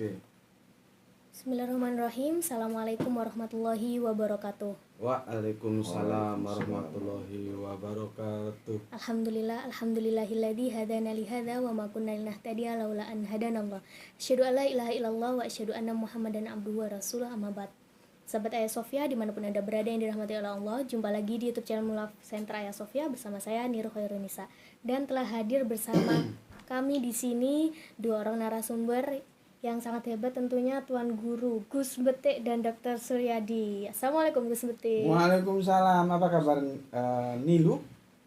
Oke. Bismillahirrahmanirrahim. Assalamualaikum warahmatullahi wabarakatuh. Waalaikumsalam warahmatullahi wabarakatuh. Alhamdulillahilladzi hadana li hadza wa ma kunna linahtadiya laula an hadanallah. Asyhadu an la ilaha illallah wa asyhadu anna Muhammadan abduhu wa rasuluh, amma ba'd. Sahabat Ayah Sofia dimanapun Anda berada yang dirahmati oleh Allah, jumpa lagi di YouTube channel Mulaf Center Ayah Sofia bersama saya Niro Khairunisa, dan telah hadir bersama kami di sini dua orang narasumber yang sangat hebat tentunya, Tuan Guru Gus Betik dan Dr. Suryadi. Assalamualaikum Gus Betik. Waalaikumsalam. Apa kabar Nilu?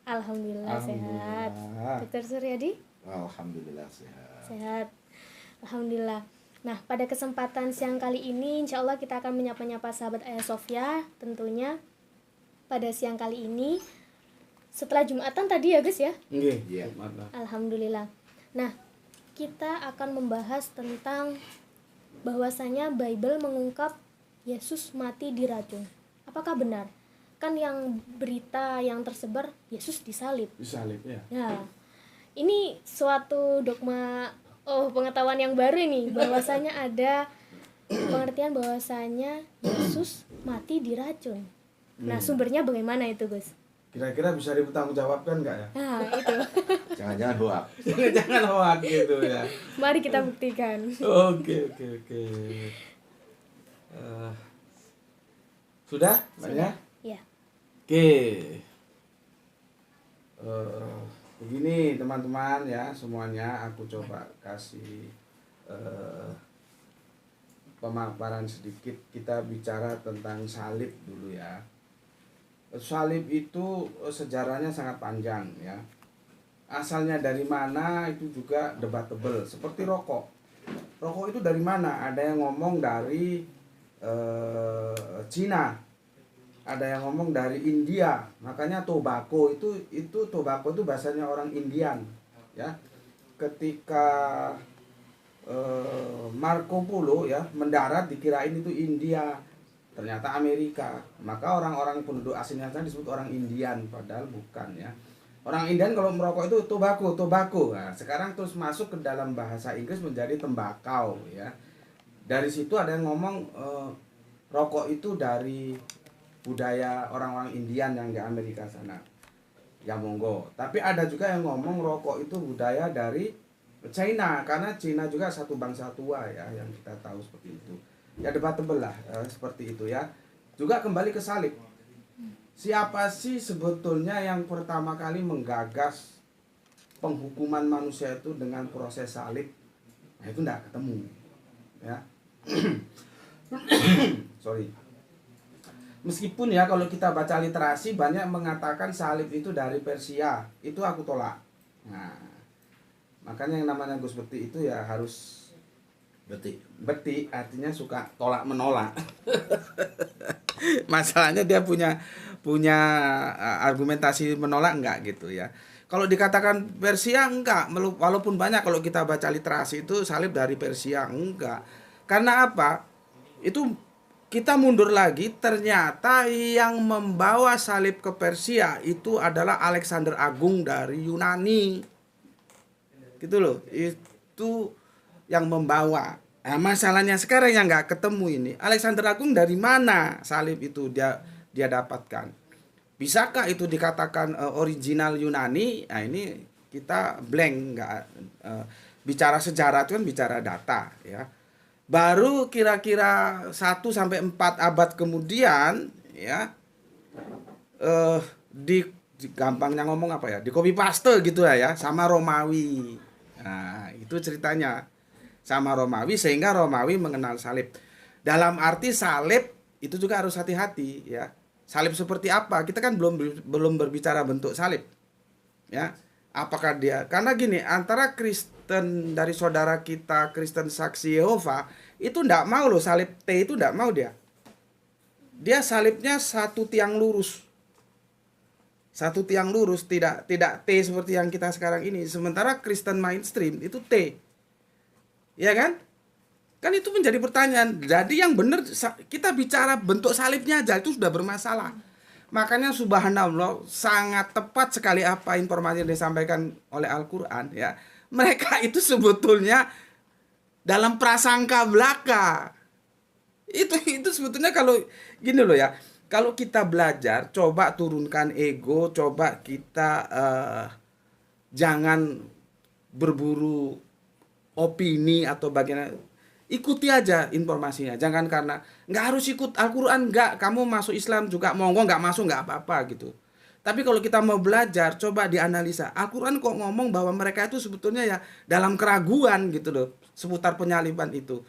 Alhamdulillah sehat. Dr. Suryadi? Alhamdulillah sehat. Sehat. Alhamdulillah. Nah, pada kesempatan siang kali ini insya Allah kita akan menyapa-nyapa sahabat Ayah Sofia. Tentunya pada siang kali ini setelah Jumatan tadi ya Gus ya? Iya. Alhamdulillah. Nah, kita akan membahas tentang bahwasanya Bible mengungkap Yesus mati diracun. Apakah benar? Kan yang berita yang tersebar Yesus disalib. Disalib ya. Nah, ini suatu dogma pengetahuan yang baru ini, bahwasanya ada pengertian bahwasanya Yesus mati diracun. Nah, sumbernya bagaimana itu, Gus? Kira-kira bisa dipertanggungjawabkan nggak ya? Nah, itu. Jangan-jangan hoak. Jangan hoak gitu ya. Mari kita buktikan. Oke. Sudah? Banyak? Ya. Oke. Begini teman-teman ya semuanya, aku coba kasih pemaparan sedikit. Kita bicara tentang salib dulu ya. Salib itu sejarahnya sangat panjang ya. Asalnya dari mana itu juga debatable. Seperti rokok. Rokok itu dari mana? Ada yang ngomong dari Cina. Ada yang ngomong dari India. Makanya tobacco itu tobacco itu bahasanya orang Indian ya. Ketika Marco Polo ya mendarat dikirain itu India, ternyata Amerika. Maka orang-orang penduduk asing yang sana disebut orang Indian, padahal bukan ya. Orang Indian kalau merokok itu tobacco. Nah, sekarang terus masuk ke dalam bahasa Inggris menjadi tembakau ya. Dari situ ada yang ngomong rokok itu dari budaya orang-orang Indian yang di Amerika sana. Ya monggo. Tapi ada juga yang ngomong rokok itu budaya dari China, karena China juga satu bangsa tua ya, yang kita tahu seperti itu. Ya debatable lah seperti itu ya. Juga kembali ke salib. Siapa sih sebetulnya yang pertama kali menggagas penghukuman manusia itu dengan proses salib? Nah, itu enggak ketemu ya. Sorry. Meskipun ya kalau kita baca literasi banyak mengatakan salib itu dari Persia, itu aku tolak. Nah, makanya yang namanya Gus Betik itu ya harus Betik artinya suka tolak menolak. Masalahnya dia punya argumentasi menolak enggak gitu ya. Kalau dikatakan Persia enggak, walaupun banyak kalau kita baca literasi itu salib dari Persia enggak. Karena apa? Itu kita mundur lagi, ternyata yang membawa salib ke Persia itu adalah Alexander Agung dari Yunani. Gitu loh. Itu yang membawa. Nah, masalahnya sekarang yang nggak ketemu ini, Alexander Agung dari mana salib itu dia dapatkan? Bisakah itu dikatakan original Yunani? Nah, ini kita blank, nggak bicara sejarah itu kan bicara data ya. Baru kira-kira 1-4 abad kemudian ya di gampangnya ngomong apa ya? Di copy paste gitu ya sama Romawi. Nah, itu ceritanya. Sama Romawi sehingga Romawi mengenal salib. Dalam arti salib itu juga harus hati-hati ya. Salib seperti apa? Kita kan belum berbicara bentuk salib. Ya. Apakah dia, karena gini, antara Kristen dari saudara kita Kristen Saksi Yehova itu enggak mau loh salib T itu enggak mau dia. Dia salibnya satu tiang lurus. Satu tiang lurus, tidak T seperti yang kita sekarang ini. Sementara Kristen mainstream itu T. Ya kan? Kan itu menjadi pertanyaan. Jadi yang benar kita bicara bentuk salibnya aja itu sudah bermasalah. Makanya subhanallah sangat tepat sekali apa informasi yang disampaikan oleh Al-Qur'an ya. Mereka itu sebetulnya dalam prasangka belaka. Itu sebetulnya kalau gini loh ya. Kalau kita belajar, coba turunkan ego, coba kita jangan berburu opini atau bagian, ikuti aja informasinya. Jangan karena nggak harus ikut Al-Quran, nggak, kamu masuk Islam juga monggo, nggak masuk nggak apa-apa gitu. Tapi kalau kita mau belajar, coba dianalisa. Al-Quran kok ngomong bahwa mereka itu sebetulnya ya dalam keraguan gitu loh, seputar penyaliban itu.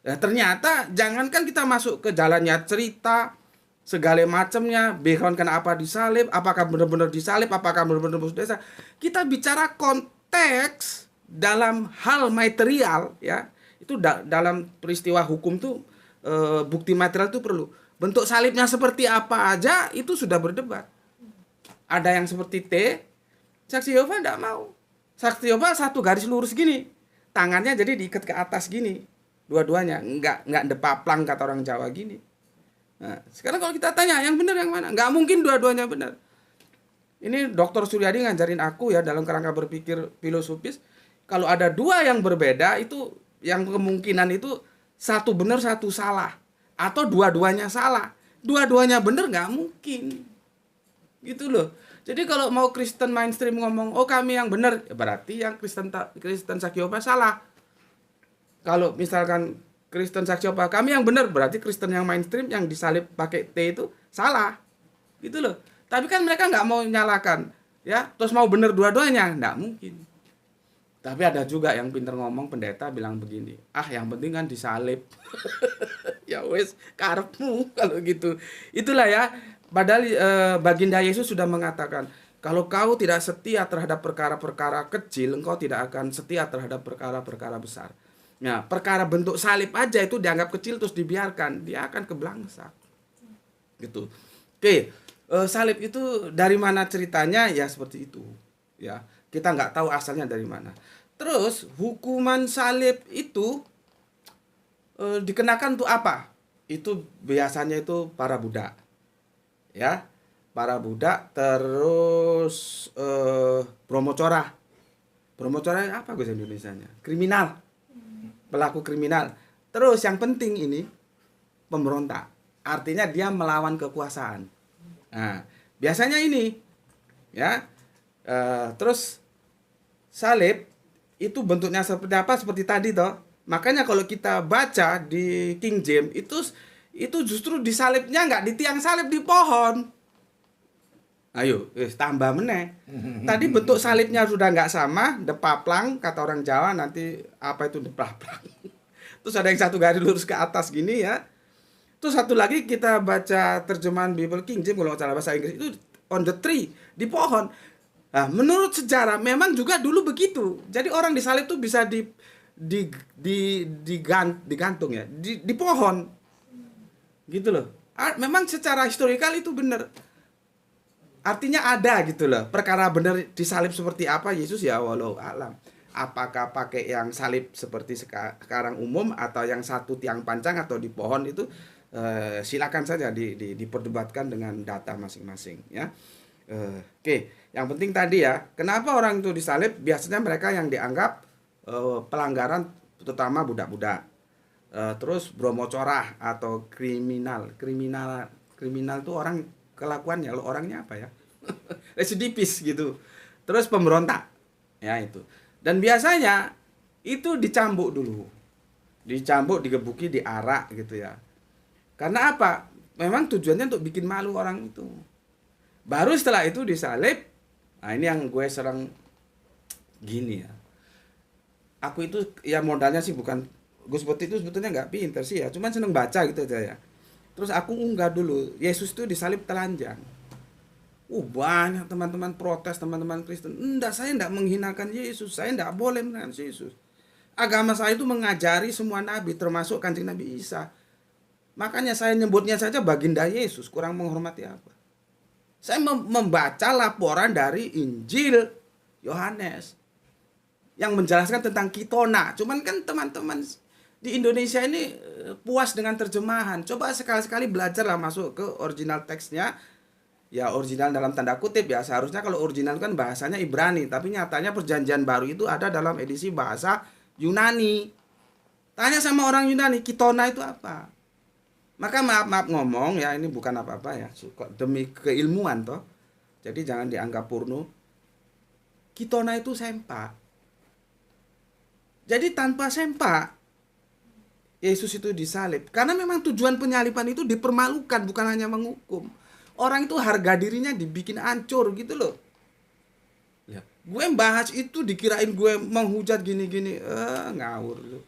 Ya, ternyata jangankan kita masuk ke jalannya cerita segala macamnya, background kenapa disalib, apakah benar-benar disalib, apakah benar-benar desa. Kita bicara konteks dalam hal material ya. Itu dalam peristiwa hukum tuh bukti material itu perlu. Bentuk salibnya seperti apa aja itu sudah berdebat. Ada yang seperti T, saksi Yehova enggak mau. Saksi Yehova satu garis lurus gini. Tangannya jadi diikat ke atas gini. Dua-duanya enggak depaplang kata orang Jawa gini. Nah, sekarang kalau kita tanya yang benar yang mana? Enggak mungkin dua-duanya benar. Ini Dr. Suryadi ngajarin aku ya dalam kerangka berpikir filosofis. Kalau ada dua yang berbeda itu yang kemungkinan itu satu benar satu salah. Atau dua-duanya salah. Dua-duanya benar nggak mungkin. Gitu loh. Jadi kalau mau Kristen mainstream ngomong, oh kami yang benar, ya berarti yang Kristen Saksi Yehova salah. Kalau misalkan Kristen Saksi Yehova kami yang benar, berarti Kristen yang mainstream yang disalib pakai T itu salah. Gitu loh. Tapi kan mereka nggak mau nyalakan. Ya, terus mau benar dua-duanya, nggak mungkin. Tapi ada juga yang pinter ngomong, pendeta bilang begini, yang penting kan disalib. Ya wes, karepmu kalau gitu. Itulah ya, padahal baginda Yesus sudah mengatakan, kalau kau tidak setia terhadap perkara-perkara kecil, engkau tidak akan setia terhadap perkara-perkara besar. Nah, perkara bentuk salib aja itu dianggap kecil terus dibiarkan, dia akan keblangsak. Gitu. Oke, salib itu dari mana ceritanya? Ya seperti itu. Ya. Kita nggak tahu asalnya dari mana. Terus hukuman salib itu dikenakan untuk apa? Itu biasanya itu para budak, ya, para budak. Terus bromocora. Bromocora apa bahasa Indonesianya? Kriminal, pelaku kriminal. Terus yang penting ini pemberontak. Artinya dia melawan kekuasaan. Nah, biasanya ini, ya. Terus salib itu bentuknya seperti apa? Seperti tadi toh. Makanya kalau kita baca di King James itu justru disalibnya nggak di tiang salib, di pohon. Ayo, tambah meneh. Tadi bentuk salibnya sudah nggak sama, depaplang kata orang Jawa, nanti apa itu depaplang. Terus ada yang satu garis lurus ke atas gini ya. Terus satu lagi kita baca terjemahan Bible King James kalau nggak salah bahasa Inggris itu on the tree, di pohon. Nah, menurut sejarah memang juga dulu begitu. Jadi orang disalib tuh bisa digantung ya, di pohon. Gitu loh. Memang secara historikal itu benar. Artinya ada gitu loh. Perkara benar disalib seperti apa Yesus ya walau alam. Apakah pakai yang salib seperti sekarang umum atau yang satu tiang pancang atau di pohon itu silakan saja diperdebatkan dengan data masing-masing ya. Oke. Yang penting tadi ya, kenapa orang itu disalib? Biasanya mereka yang dianggap pelanggaran, terutama budak-budak. Terus bromocorah atau kriminal itu orang kelakuannya, lo orangnya apa ya? Residivis gitu. Terus pemberontak, ya itu. Dan biasanya itu dicambuk dulu, digebuki, diarak gitu ya. Karena apa? Memang tujuannya untuk bikin malu orang itu. Baru setelah itu disalib. Nah ini yang gue serang gini ya. Aku itu ya modalnya sih bukan, gue seperti itu sebetulnya nggak pinter sih ya. Cuman seneng baca gitu aja ya. Terus aku unggah dulu, Yesus itu disalib telanjang. Banyak teman-teman protes, teman-teman Kristen. Saya enggak menghinakan Yesus, saya enggak boleh menghinakan Yesus. Agama saya itu mengajari semua nabi, termasuk Kanjeng Nabi Isa. Makanya saya nyebutnya saja baginda Yesus, kurang menghormati apa? Saya membaca laporan dari Injil Yohanes yang menjelaskan tentang kitona. Cuman kan teman-teman di Indonesia ini puas dengan terjemahan. Coba sekali-sekali belajarlah masuk ke original teksnya. Ya original dalam tanda kutip ya. Seharusnya kalau original kan bahasanya Ibrani. Tapi nyatanya perjanjian baru itu ada dalam edisi bahasa Yunani. Tanya sama orang Yunani, kitona itu apa? Maka maaf ngomong ya, ini bukan apa-apa ya, demi keilmuan toh. Jadi jangan dianggap purno. Kitona itu sempak. Jadi tanpa sempak Yesus itu disalib. Karena memang tujuan penyaliban itu dipermalukan, bukan hanya menghukum. Orang itu harga dirinya dibikin hancur gitu loh. Ya, gue bahas itu dikirain gue menghujat gini-gini, ngawur lu.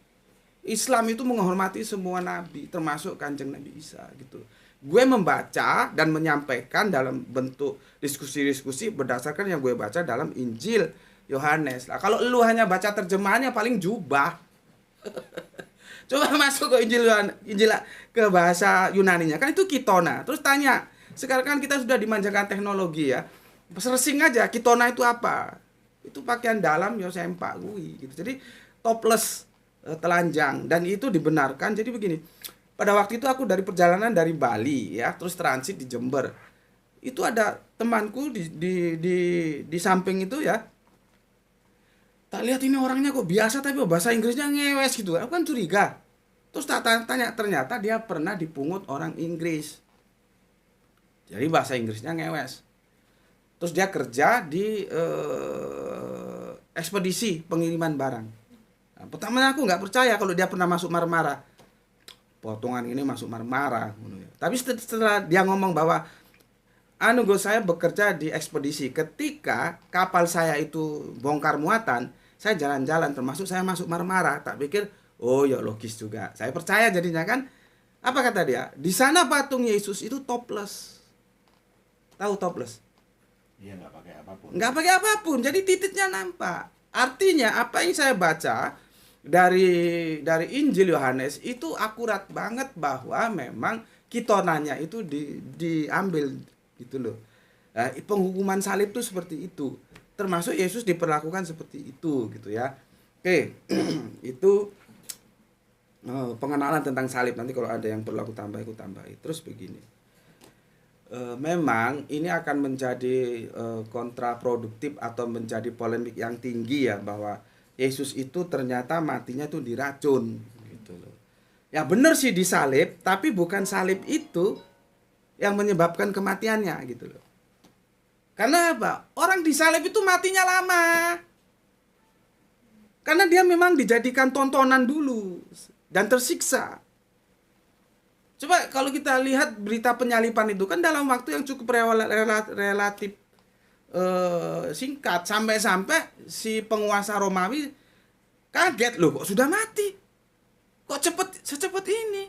Islam itu menghormati semua nabi, termasuk Kanjeng Nabi Isa gitu. Gue membaca dan menyampaikan dalam bentuk diskusi-diskusi berdasarkan yang gue baca dalam Injil Yohanes. Nah, kalau lu hanya baca terjemahannya paling jubah. Coba masuk ke Injil ke bahasa Yunaninya, kan itu kitona. Terus tanya, sekarang kan kita sudah dimanjakan teknologi ya. Searching aja kitona itu apa? Itu pakaian dalam yo sempak gue gitu. Jadi topless, telanjang, dan itu dibenarkan. Jadi begini, pada waktu itu aku dari perjalanan dari Bali ya, terus transit di Jember. Itu ada temanku di samping itu ya. Tak lihat ini orangnya kok biasa tapi bahasa Inggrisnya ngewes gitu. Aku kan curiga. Terus tak tanya, ternyata dia pernah dipungut orang Inggris. Jadi bahasa Inggrisnya ngewes. Terus dia kerja di ekspedisi pengiriman barang. Nah, pertama aku nggak percaya kalau dia pernah masuk Marmara. Potongan ini masuk Marmara. Tapi setelah dia ngomong bahwa saya bekerja di ekspedisi. Ketika kapal saya itu bongkar muatan, saya jalan-jalan, termasuk saya masuk Marmara. Tak pikir, oh ya logis juga. Saya percaya jadinya kan. Apa kata dia? Di sana patung Yesus itu topless. Tahu topless? Iya, nggak pakai apapun. Nggak pakai apapun. Jadi titiknya nampak. Artinya apa yang saya baca dari Injil Yohanes itu akurat banget bahwa memang kitonanya itu diambil gitu loh. Nah, penghukuman salib itu seperti itu. Termasuk Yesus diperlakukan seperti itu gitu ya. Oke, itu pengenalan tentang salib. Nanti kalau ada yang perlu aku tambah. Terus begini. Memang ini akan menjadi kontraproduktif atau menjadi polemik yang tinggi ya, bahwa Yesus itu ternyata matinya itu diracun gitu loh. Ya benar sih disalib, tapi bukan salib itu yang menyebabkan kematiannya gitu loh. Karena apa? Orang disalib itu matinya lama. Karena dia memang dijadikan tontonan dulu dan tersiksa. Coba kalau kita lihat berita penyaliban itu kan dalam waktu yang cukup relatif singkat, sampai-sampai si penguasa Romawi kaget, loh kok sudah mati, kok secepat ini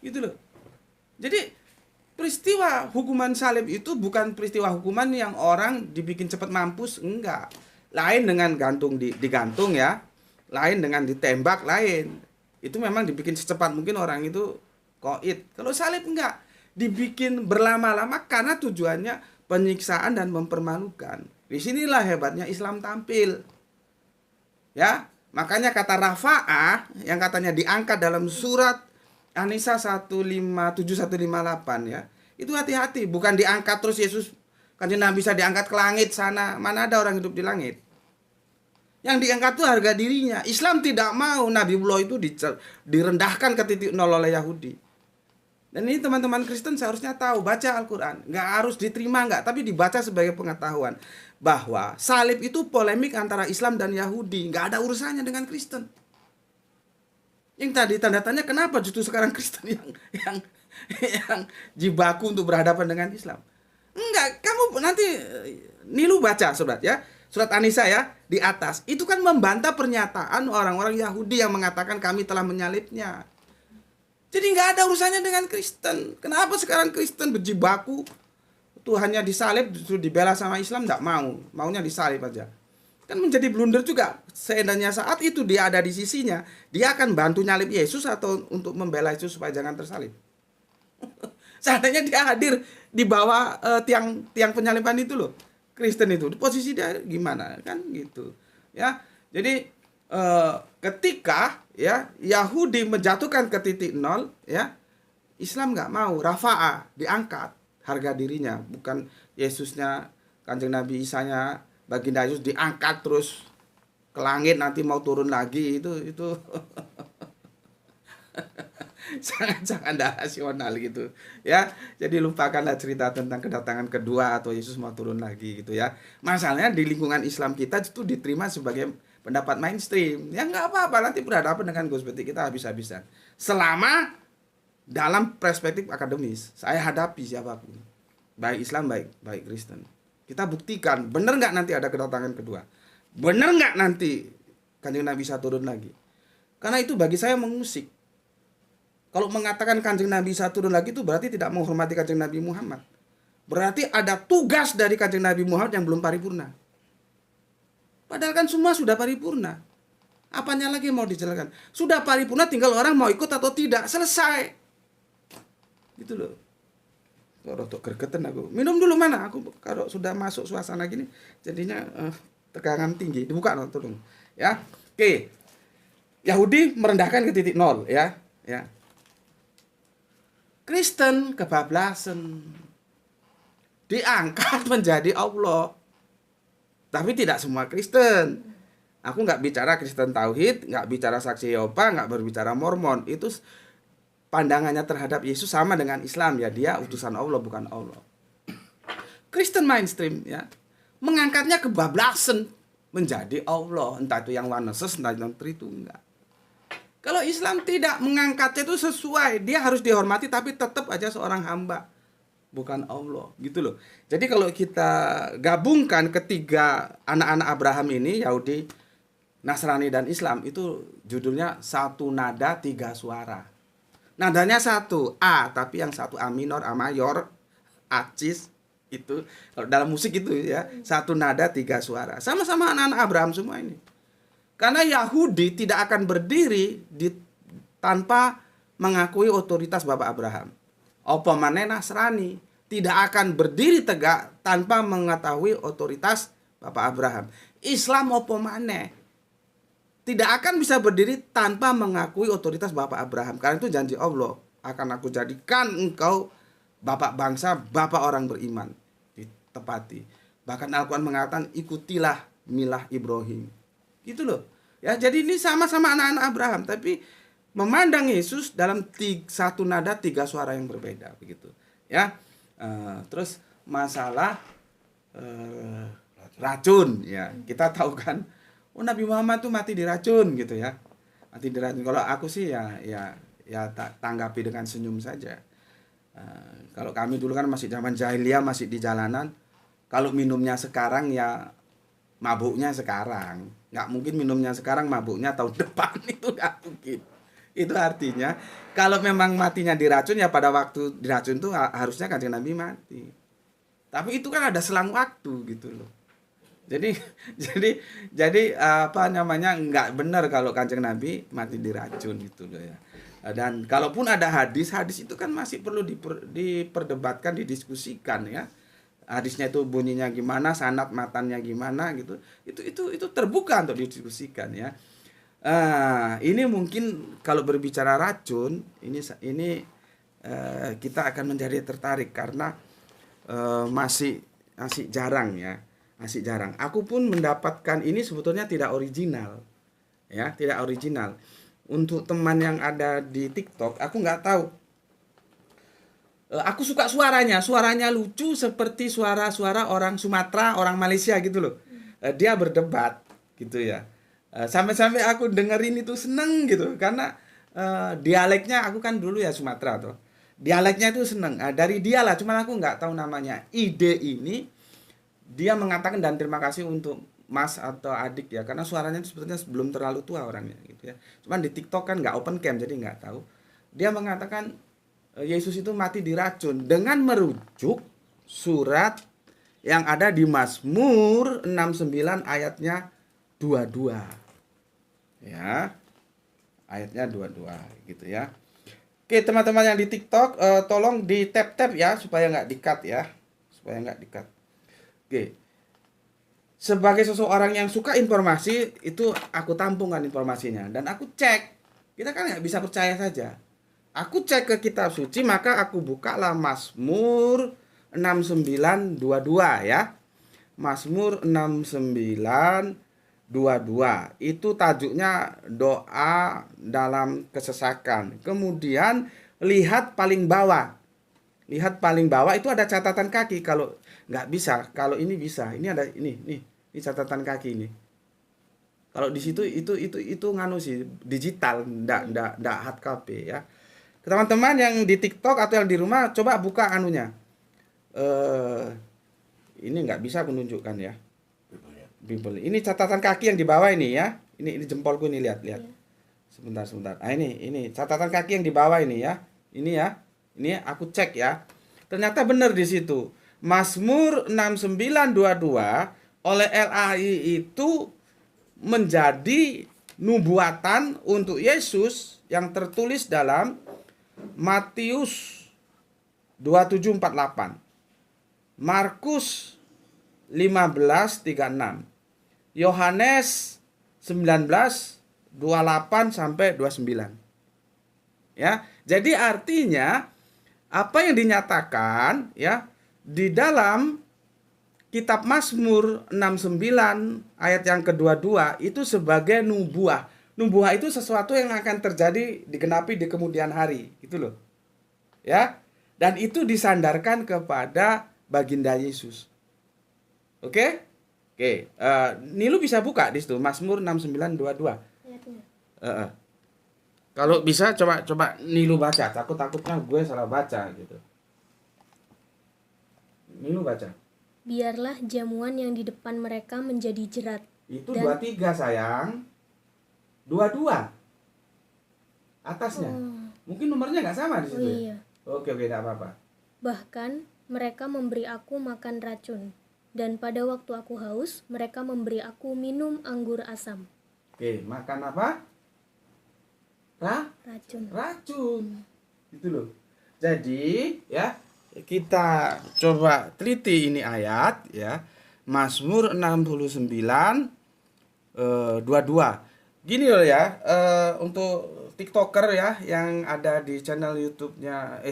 gitu loh. Jadi peristiwa hukuman salib itu bukan peristiwa hukuman yang orang dibikin cepat mampus, enggak. Lain dengan digantung ya, lain dengan ditembak, lain. Itu memang dibikin secepat mungkin orang itu koit. Kalau salib enggak, dibikin berlama-lama karena tujuannya penyiksaan dan mempermalukan. Disinilah hebatnya Islam tampil. Ya, makanya kata Rafa'ah yang katanya diangkat dalam surat An-Nisa 157-158 ya. Itu hati-hati, bukan diangkat terus Yesus Kanjeng Nabi bisa diangkat ke langit sana. Mana ada orang hidup di langit? Yang diangkat itu harga dirinya. Islam tidak mau Nabiullah itu direndahkan ke titik nol oleh Yahudi. Dan ini teman-teman Kristen seharusnya tahu, baca Al-Quran. Nggak harus diterima tapi dibaca sebagai pengetahuan. Bahwa salib itu polemik antara Islam dan Yahudi. Nggak ada urusannya dengan Kristen. Yang tadi tanda tanya kenapa justru sekarang Kristen yang jibaku untuk berhadapan dengan Islam. Enggak, kamu nanti Nilu baca sobat ya. Surat An-Nisa ya, di atas. Itu kan membantah pernyataan orang-orang Yahudi yang mengatakan kami telah menyalibnya. Jadi nggak ada urusannya dengan Kristen. Kenapa sekarang Kristen berjibaku? Tuhannya disalib, justru dibela sama Islam, nggak mau. Maunya disalib aja. Kan menjadi blunder juga. Seandainya saat itu dia ada di sisinya, dia akan bantu nyalib Yesus atau untuk membela Yesus supaya jangan tersalib. Seandainya dia hadir di bawah tiang penyaliban itu loh. Kristen itu posisi dia gimana kan gitu ya. Jadi ketika ya Yahudi menjatuhkan ke titik nol ya, Islam nggak mau. Rafa'ah diangkat harga dirinya, bukan Yesusnya Kanjeng Nabi Isanya baginda Yesus diangkat terus ke langit nanti mau turun lagi itu sangat-sangat tidak rasional gitu ya. Jadi lupakanlah cerita tentang kedatangan kedua atau Yesus mau turun lagi gitu ya. Masalahnya di lingkungan Islam kita itu diterima sebagai pendapat mainstream. Ya nggak apa-apa, nanti berhadapan dengan gospetik kita habis-habisan. Selama dalam perspektif akademis, saya hadapi siapapun, baik Islam baik Kristen. Kita buktikan benar nggak nanti ada kedatangan kedua, benar nggak nanti Kanjeng Nabi bisa turun lagi. Karena itu bagi saya mengusik. Kalau mengatakan Kanjeng Nabi bisa turun lagi itu berarti tidak menghormati Kanjeng Nabi Muhammad. Berarti ada tugas dari Kanjeng Nabi Muhammad yang belum paripurna. Padahal kan semua sudah paripurna. Apanya lagi mau dijelaskan? Sudah paripurna, tinggal orang mau ikut atau tidak, selesai. Gitu loh. Rotok gregetan aku. Minum dulu mana? Aku kalau sudah masuk suasana gini jadinya tegangan tinggi. Dibuka no, tolong. Ya. Oke. Yahudi merendahkan ke titik nol ya. Ya. Kristen kebablasan. Diangkat menjadi Allah. Tapi tidak semua Kristen. Aku nggak bicara Kristen Tauhid, nggak bicara Saksi Yehova, nggak berbicara Mormon. Itu pandangannya terhadap Yesus sama dengan Islam ya. Dia utusan Allah bukan Allah. Kristen mainstream ya mengangkatnya kebablasan menjadi Allah. Entah itu yang Onesis, entah yang Tritunggal. Kalau Islam tidak mengangkatnya itu sesuai, dia harus dihormati tapi tetap aja seorang hamba, bukan Allah, gitu loh. Jadi kalau kita gabungkan ketiga anak-anak Abraham ini, Yahudi, Nasrani dan Islam, itu judulnya satu nada tiga suara. Nadanya satu A, tapi yang satu A minor, A mayor, A cis, itu kalau dalam musik itu ya, satu nada tiga suara. Sama-sama anak-anak Abraham semua ini. Karena Yahudi tidak akan berdiri tanpa mengakui otoritas Bapak Abraham. Apa maneh Nasrani tidak akan berdiri tegak tanpa mengetahui otoritas Bapak Abraham. Islam apa maneh tidak akan bisa berdiri tanpa mengakui otoritas Bapak Abraham. Karena itu janji Allah, akan aku jadikan engkau bapak bangsa, bapak orang beriman. Ditepati. Bahkan Al-Quran mengatakan ikutilah milah Ibrahim. Gitu loh. Ya, jadi ini sama-sama anak-anak Abraham, tapi memandang Yesus dalam satu nada tiga suara yang berbeda begitu. Ya. Terus masalah racun ya. Kita tahu kan Nabi Muhammad tuh mati diracun gitu ya. Mati diracun. Kalau aku sih ya tanggapi dengan senyum saja. Kalau kami dulu kan masih zaman jahiliyah, masih di jalanan. Kalau minumnya sekarang ya mabuknya sekarang, nggak mungkin minumnya sekarang mabuknya tahun depan, itu nggak mungkin. Itu artinya kalau memang matinya diracun ya pada waktu diracun itu harusnya Kanjeng Nabi mati. Tapi itu kan ada selang waktu gitu loh. Jadi apa namanya nggak benar kalau Kanjeng Nabi mati diracun gitu loh ya. Dan kalaupun ada hadis itu kan masih perlu diperdebatkan, didiskusikan ya. Hadisnya itu bunyinya gimana, sanad matannya gimana gitu. Itu terbuka untuk didiskusikan ya. Ini mungkin kalau berbicara racun, ini kita akan menjadi tertarik karena masih jarang ya. Masih jarang. Aku pun mendapatkan ini sebetulnya tidak original. Ya, tidak original. Untuk teman yang ada di TikTok, aku nggak tahu. Aku suka suaranya lucu seperti suara-suara orang Sumatera, orang Malaysia gitu loh. Dia berdebat gitu ya. Sampai-sampai aku dengerin itu seneng gitu karena dialeknya aku kan dulu ya Sumatera tuh. Dialeknya itu seneng. Dari dia lah, cuman aku nggak tahu namanya. Ide ini dia mengatakan dan terima kasih untuk Mas atau adik ya karena suaranya itu sebetulnya belum terlalu tua orangnya gitu ya. Cuman di TikTok kan nggak open cam jadi nggak tahu. Dia mengatakan Yesus itu mati diracun dengan merujuk surat yang ada di Mazmur 69 ayatnya 22. Ya. Ayatnya 22 gitu ya. Oke, teman-teman yang di TikTok tolong di tap-tap ya supaya nggak di-cut ya. Supaya nggak di-cut. Oke. Sebagai seseorang yang suka informasi itu aku tampungkan informasinya dan aku cek. Kita kan nggak bisa percaya saja. Aku cek ke kitab suci, maka aku bukalah Mazmur 69:22 ya. Mazmur 69 22. Itu tajuknya doa dalam kesesakan. Kemudian lihat paling bawah. Lihat paling bawah itu ada catatan kaki. Kalau nggak bisa, kalau ini bisa. Ini ada ini catatan kaki ini. Kalau di situ itu nganu sih digital, ndak hard copy ya. Teman-teman yang di TikTok atau yang di rumah coba buka anunya. Ini nggak bisa menunjukkan ya. Bible. Ini catatan kaki yang di bawah ini ya. Ini jempolku ini lihat. Sebentar. Nah ini catatan kaki yang di bawah ini ya. Ini ya. Ini aku cek ya. Ternyata benar di situ. Mazmur 6922 oleh LAI itu menjadi nubuatan untuk Yesus yang tertulis dalam Matius 27:48, Markus 15:36, Yohanes 19:28 sampai 29. Ya, jadi artinya apa yang dinyatakan ya di dalam Kitab Mazmur 69 ayat yang kedua-dua itu sebagai nubuah. Nubuah itu sesuatu yang akan terjadi digenapi di kemudian hari, gitu loh. Ya. Dan itu disandarkan kepada baginda Yesus. Oke? Oke, Nilu bisa buka di situ Mazmur 69:22. Kalau bisa coba Nilu baca. Takutnya gue salah baca gitu. Nilu baca. Biarlah jamuan yang di depan mereka menjadi jerat. Itu 23 sayang. 22. Atasnya. Mungkin nomornya nggak sama di situ. Iya. Oke, enggak apa-apa. Bahkan mereka memberi aku makan racun, dan pada waktu aku haus, mereka memberi aku minum anggur asam. Oke, makan apa? Racun. Gitu loh. Jadi, ya, kita coba teliti ini ayat ya. Mazmur 69 22. Gini loh ya, untuk TikToker ya yang ada di channel YouTube-nya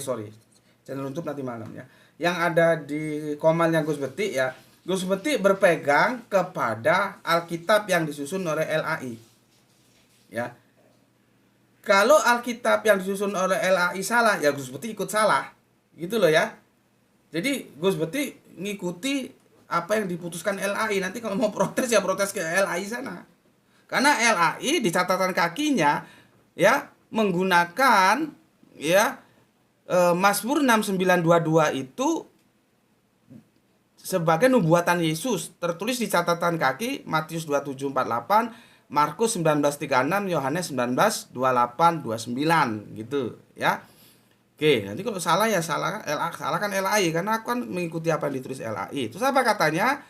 channel YouTube nanti malam ya. Yang ada di komalnya Gus Betik ya. Gus Betik berpegang kepada Alkitab yang disusun oleh LAI. Ya. Kalau Alkitab yang disusun oleh LAI salah, ya Gus Betik ikut salah. Gitu loh ya. Jadi Gus Betik ngikuti apa yang diputuskan LAI. Nanti kalau mau protes ya protes ke LAI sana. Karena LAI di catatan kakinya ya menggunakan ya Mazmur 6922 itu sebagai nubuatan Yesus, tertulis di catatan kaki Matius 27:48, Markus 19:36, Yohanes 19:28-29 gitu ya. Oke, nanti kalau salah ya salahkan LAI karena aku kan mengikuti apa yang ditulis LAI. Terus apa katanya?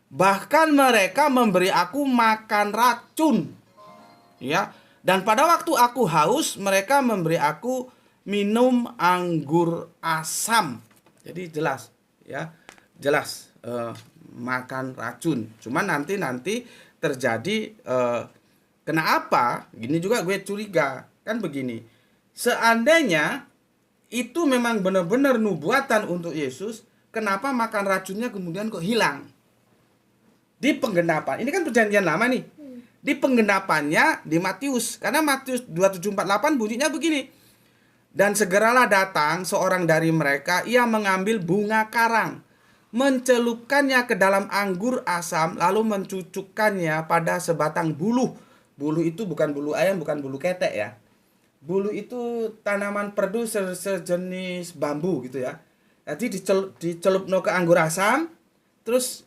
Bahkan mereka memberi aku makan racun. Ya. Dan pada waktu aku haus, mereka memberi aku minum anggur asam. Jadi jelas, ya. Jelas makan racun. Cuman nanti terjadi kenapa? Gini juga gue curiga. Kan begini. Seandainya itu memang benar-benar nubuatan untuk Yesus, kenapa makan racunnya kemudian kok hilang? Di penggenapan, ini kan perjanjian lama nih. Di penggenapannya di Matius, karena Matius 27:48 bunyinya begini. Dan segeralah datang seorang dari mereka, ia mengambil bunga karang, mencelupkannya ke dalam anggur asam, lalu mencucukkannya pada sebatang buluh. Buluh itu bukan bulu ayam, bukan bulu ketek ya. Buluh itu tanaman perdu sejenis bambu gitu ya. Jadi dicelupno ke anggur asam, terus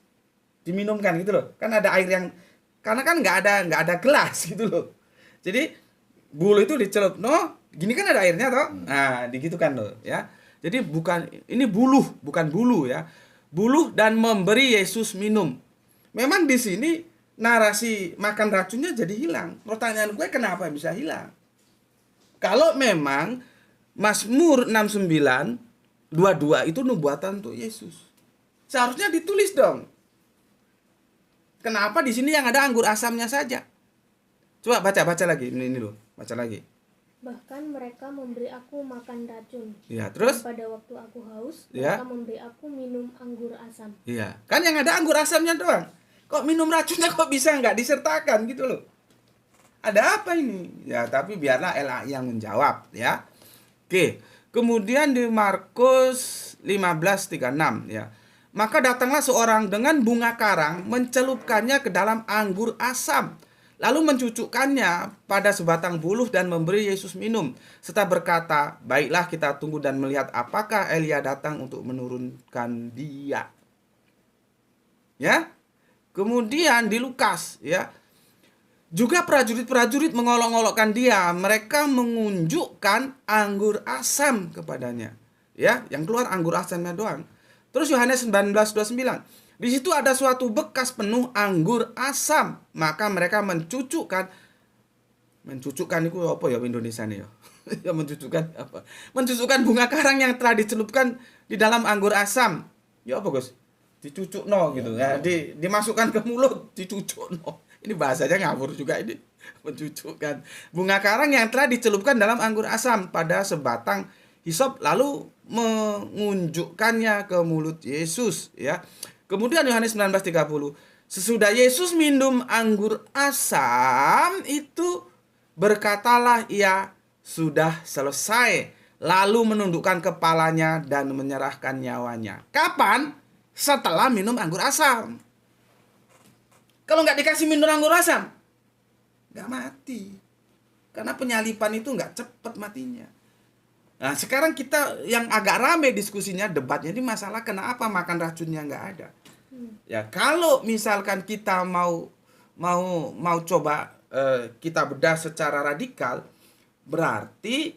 diminumkan gitu loh. Kan ada air yang karena kan nggak ada gelas gitu loh. Jadi bulu itu dicelupno, gini kan ada airnya toh. Nah, digitukan loh ya. Jadi ini bukan bulu ya. Buluh dan memberi Yesus minum. Memang di sini narasi makan racunnya jadi hilang. Pertanyaan gue kenapa bisa hilang? Kalau memang Mazmur 69:22 itu nubuatan untuk Yesus, seharusnya ditulis dong. Kenapa di sini yang ada anggur asamnya saja? Coba baca lagi. Ini loh, baca lagi. Bahkan mereka memberi aku makan racun. Ya, terus? Dan pada waktu aku haus, Ya. mereka memberi aku minum anggur asam. Iya, kan yang ada anggur asamnya doang. Kok minum racunnya kok bisa nggak disertakan gitu loh. Ada apa ini? Ya, tapi biarlah LAI yang menjawab ya. Oke. Kemudian di Markus 15:36 ya. Maka datanglah seorang dengan bunga karang, mencelupkannya ke dalam anggur asam, lalu mencucukkannya pada sebatang buluh dan memberi Yesus minum, serta berkata, "Baiklah, kita tunggu dan melihat apakah Elia datang untuk menurunkan dia." Ya. Kemudian di Lukas ya, juga prajurit-prajurit mengolok-olokkan dia. Mereka mengunjukkan anggur asam kepadanya. Ya, yang keluar anggur asamnya doang. Terus Yohanes 19:29. Di situ ada suatu bekas penuh anggur asam. Maka mereka mencucukkan itu apa ya Indonesia nih ya? Ya mencucukkan apa? Mencucukkan bunga karang yang telah dicelupkan di dalam anggur asam. Ya apa, Gus? Dicucukno gitu ya. Dimasukkan ke mulut, dicucukno. Ini bahasanya ngawur juga ini. Mencucukkan bunga karang yang telah dicelupkan dalam anggur asam pada sebatang hisop, lalu mengunjukkannya ke mulut Yesus ya. Kemudian Yohanes 19:30. Sesudah Yesus minum anggur asam itu, berkatalah ia, "Sudah selesai." Lalu menundukkan kepalanya dan menyerahkan nyawanya. Kapan? Setelah minum anggur asam. Kalau nggak dikasih minum anggur asam, nggak mati. Karena penyalipan itu nggak cepat matinya. Nah, sekarang kita yang agak rame diskusinya, debatnya ini masalah kenapa makan racunnya nggak ada. Ya, kalau misalkan kita mau coba kita bedah secara radikal, berarti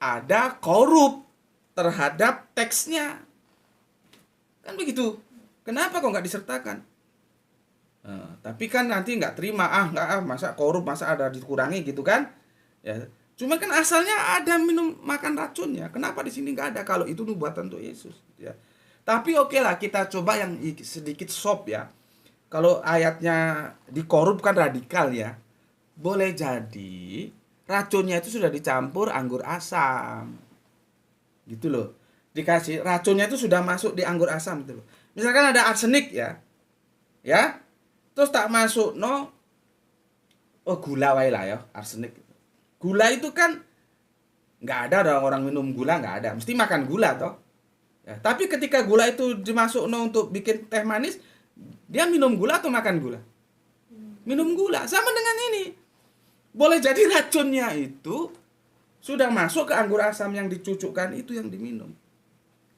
ada korup terhadap teksnya. Kan begitu. Kenapa kok nggak disertakan? Tapi kan nanti nggak terima, masa korup, masa ada dikurangi gitu kan? Ya, cuma kan asalnya ada minum makan racunnya. Kenapa di sini nggak ada kalau itu nubuatan untuk Yesus? Ya. Tapi oke lah, kita coba yang sedikit sop ya. Kalau ayatnya dikorup kan radikal ya. Boleh jadi racunnya itu sudah dicampur anggur asam. Gitu loh. Dikasih racunnya itu sudah masuk di anggur asam gitu loh. Misalkan ada arsenik ya. Ya. Terus tak masuk gula wae lah ya, arsenik. Gula itu kan nggak ada orang minum gula, nggak ada. Mesti makan gula toh. Ya, tapi ketika gula itu dimasuk untuk bikin teh manis, dia minum gula atau makan gula? Minum gula. Sama dengan ini. Boleh jadi racunnya itu sudah masuk ke anggur asam yang dicucukkan itu yang diminum.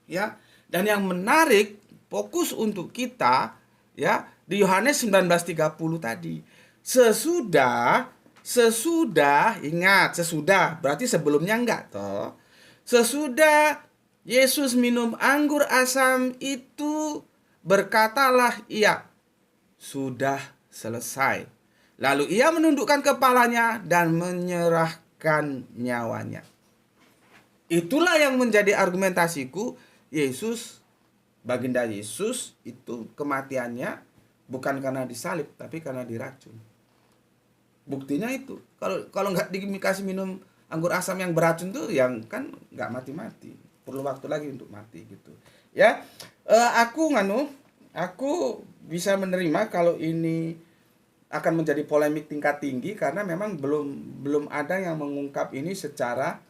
Ya. Dan yang menarik, fokus untuk kita ya di Yohanes 19:30 tadi. Sesudah berarti sebelumnya enggak toh. Sesudah Yesus minum anggur asam itu, berkatalah ia, "Sudah selesai." Lalu ia menundukkan kepalanya dan menyerahkan nyawanya. Itulah yang menjadi argumentasiku. Baginda Yesus itu kematiannya bukan karena disalib, tapi karena diracun. Buktinya itu. Kalau nggak dikasih minum anggur asam yang beracun tuh, yang kan nggak mati-mati. Perlu waktu lagi untuk mati gitu. Ya, aku bisa menerima kalau ini akan menjadi polemik tingkat tinggi karena memang belum ada yang mengungkap ini secara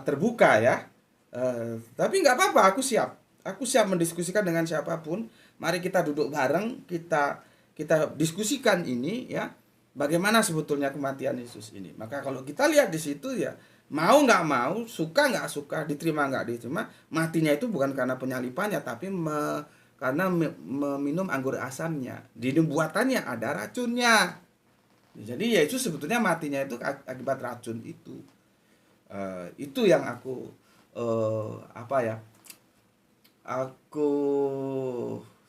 terbuka ya. Tapi nggak apa-apa, aku siap mendiskusikan dengan siapapun. Mari kita duduk bareng, kita diskusikan ini ya. Bagaimana sebetulnya kematian Yesus ini. Maka kalau kita lihat di situ ya, mau nggak mau, suka nggak suka, diterima nggak diterima, matinya itu bukan karena penyalipannya, tapi karena meminum anggur asamnya. Di buatannya ada racunnya. Jadi Yesus sebetulnya matinya itu akibat racun itu. Itu yang aku aku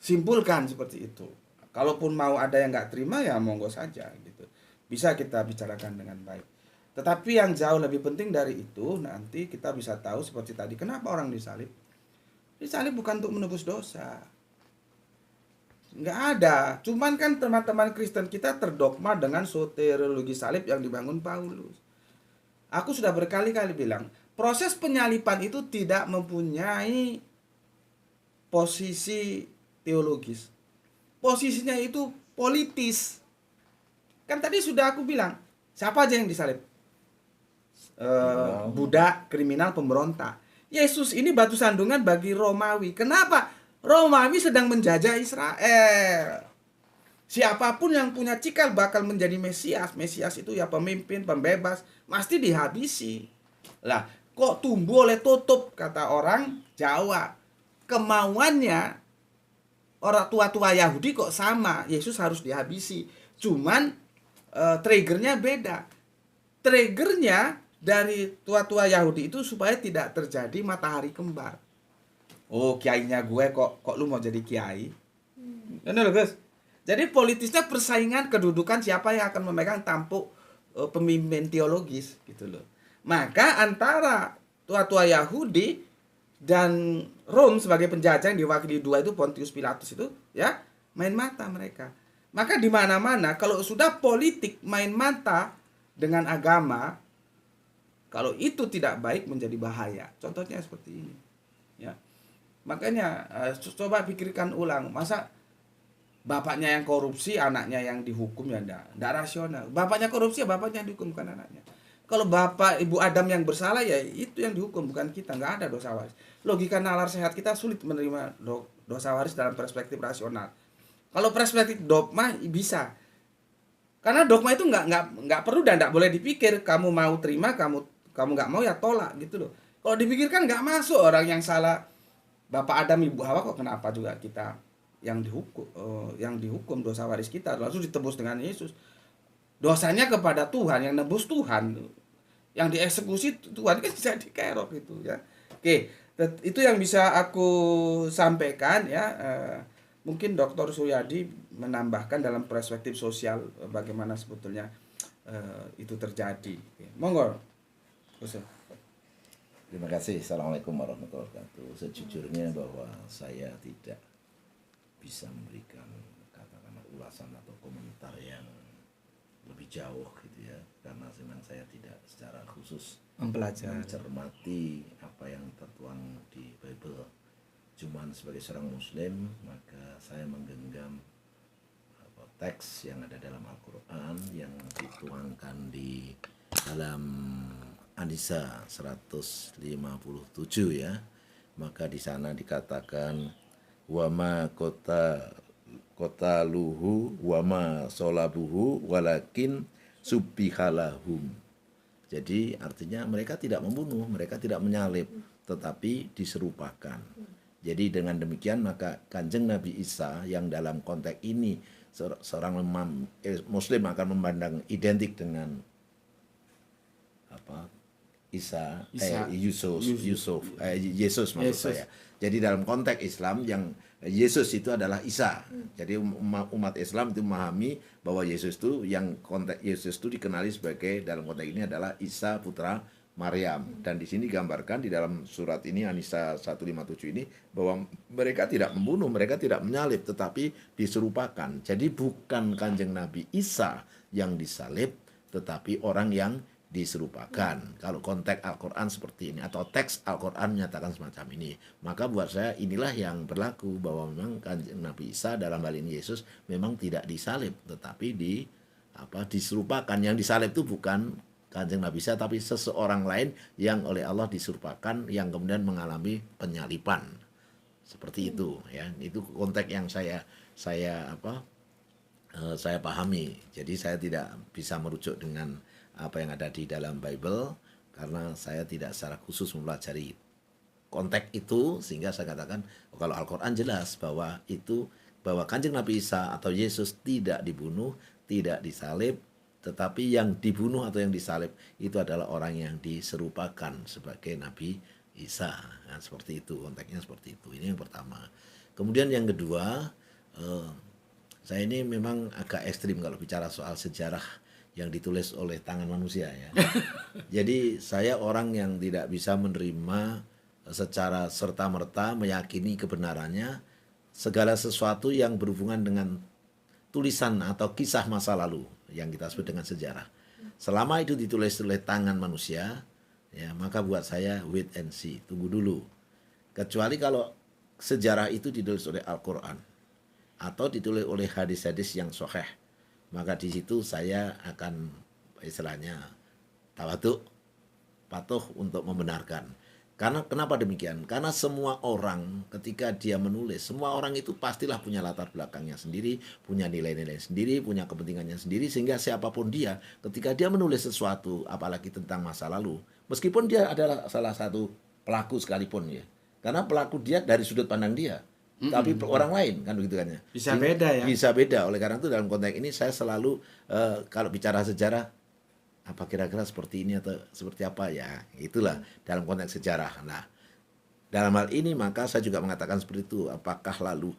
simpulkan seperti itu. Kalaupun mau ada yang nggak terima ya monggo saja gitu. Bisa kita bicarakan dengan baik. Tetapi yang jauh lebih penting dari itu, nanti kita bisa tahu seperti tadi, kenapa orang disalib. Disalib bukan untuk menebus dosa. Nggak ada. Cuman kan teman-teman Kristen kita terdogma dengan soteriologi salib yang dibangun Paulus. Aku sudah berkali-kali bilang, proses penyalipan itu tidak mempunyai posisi teologis. posisinya itu politis. Kan tadi sudah aku bilang, siapa aja yang disalib? Budak, kriminal, pemberontak. Yesus ini batu sandungan bagi Romawi. Kenapa? Romawi sedang menjajah Israel. Siapapun yang punya cikal bakal menjadi Mesias. Mesias itu ya pemimpin, pembebas, pasti dihabisi. Lah, kok tumbuh oleh tutup, kata orang Jawa. Kemauannya orang tua-tua Yahudi kok sama, Yesus harus dihabisi. Cuman triggernya beda. Triggernya dari tua-tua Yahudi itu supaya tidak terjadi matahari kembar. Oh, kiainya gue kok lu mau jadi kiai? Ini loh guys. Jadi politisnya persaingan kedudukan siapa yang akan memegang tampuk pemimpin teologis gitu loh. Maka antara tua-tua Yahudi dan Rom sebagai penjajah yang diwakili dua itu Pontius Pilatus itu ya main mata mereka. Maka di mana-mana kalau sudah politik main mata dengan agama, kalau itu tidak baik menjadi bahaya. Contohnya seperti ini. Ya. Makanya coba pikirkan ulang, masa bapaknya yang korupsi, anaknya yang dihukum, ya enggak rasional. Bapaknya korupsi, ya bapaknya yang dihukum, bukan anaknya. Kalau bapak ibu Adam yang bersalah, ya itu yang dihukum, bukan kita. Enggak ada dosa waris. Logika nalar sehat kita sulit menerima dosa waris dalam perspektif rasional. Kalau perspektif dogma bisa. Karena dogma itu enggak perlu dan enggak boleh dipikir. Kamu mau terima, kamu enggak mau ya tolak gitu loh. Kalau dipikirkan enggak masuk, orang yang salah bapak Adam ibu Hawa kok kenapa juga kita yang dihukum dosa waris kita langsung ditebus dengan Yesus. Dosanya kepada Tuhan, yang nebus Tuhan, yang dieksekusi Tuhan kan jadi kerok itu ya. Oke, itu yang bisa aku sampaikan ya. Mungkin Dr. Suryadi menambahkan dalam perspektif sosial bagaimana sebetulnya itu terjadi. Oke, monggo. Terima kasih. Assalamualaikum warahmatullahi wabarakatuh. Sejujurnya bahwa saya tidak bisa memberikan katakanlah ulasan atau komentar yang lebih jauh gitu ya, karena memang saya tidak secara khusus Mempelajari, mencermati apa yang tertuang di Bible. Cuman sebagai seorang Muslim maka saya menggenggam teks yang ada dalam Al-Quran yang dituangkan di dalam An-Nisa 157 ya. Maka di sana dikatakan wama kota luhu wama solabuhu walakin subbihalahum. Jadi artinya mereka tidak membunuh, mereka tidak menyalib, tetapi diserupakan. Jadi dengan demikian maka Kanjeng Nabi Isa yang dalam konteks ini seorang Muslim akan memandang identik dengan Yesus maksud saya. Jadi dalam konteks Islam yang Yesus itu adalah Isa. Jadi umat Islam itu memahami bahwa Yesus itu yang konteks Yesus itu dikenali sebagai dalam konteks ini adalah Isa putra Maryam. Dan di sini digambarkan di dalam surat ini An-Nisa 157 ini bahwa mereka tidak membunuh, mereka tidak menyalib, tetapi diserupakan. Jadi bukan Kanjeng Nabi Isa yang disalib, tetapi orang yang diserupakan. Kalau konteks Al-Quran seperti ini atau teks Al-Quran menyatakan semacam ini, maka buat saya inilah yang berlaku bahwa memang Kanjeng Nabi Isa dalam hal ini Yesus memang tidak disalib, tetapi diserupakan. Yang disalib itu bukan Kanjeng Nabi Isa tapi seseorang lain yang oleh Allah diserupakan yang kemudian mengalami penyalipan. Seperti itu ya. Itu konteks yang saya pahami. Jadi saya tidak bisa merujuk dengan apa yang ada di dalam Bible karena saya tidak secara khusus mempelajari konteks itu, sehingga saya katakan kalau Al-Quran jelas bahwa Kanjeng Nabi Isa atau Yesus tidak dibunuh, tidak disalib, tetapi yang dibunuh atau yang disalib itu adalah orang yang diserupakan sebagai Nabi Isa. Nah, seperti itu, konteksnya seperti itu. Ini yang pertama. Kemudian yang kedua, saya ini memang agak ekstrim kalau bicara soal sejarah yang ditulis oleh tangan manusia ya. Jadi saya orang yang tidak bisa menerima secara serta-merta meyakini kebenarannya segala sesuatu yang berhubungan dengan tulisan atau kisah masa lalu yang kita sebut dengan sejarah. Selama itu ditulis oleh tangan manusia, ya maka buat saya wait and see, tunggu dulu. Kecuali kalau sejarah itu ditulis oleh Al-Quran atau ditulis oleh hadis-hadis yang sahih, maka di situ saya akan istilahnya tawadhu, patuh untuk membenarkan. Karena kenapa demikian? Karena semua orang ketika dia menulis, semua orang itu pastilah punya latar belakangnya sendiri, punya nilai-nilai sendiri, punya kepentingannya sendiri, sehingga siapapun dia, ketika dia menulis sesuatu, apalagi tentang masa lalu, meskipun dia adalah salah satu pelaku sekalipun ya, karena pelaku dia dari sudut pandang dia, tapi orang lain kan begitu kan ya. Bisa beda ya. Bisa beda. Oleh karena itu dalam konteks ini saya selalu kalau bicara sejarah, apa kira-kira seperti ini atau seperti apa ya, itulah dalam konteks sejarah. Nah, dalam hal ini maka saya juga mengatakan seperti itu. Apakah lalu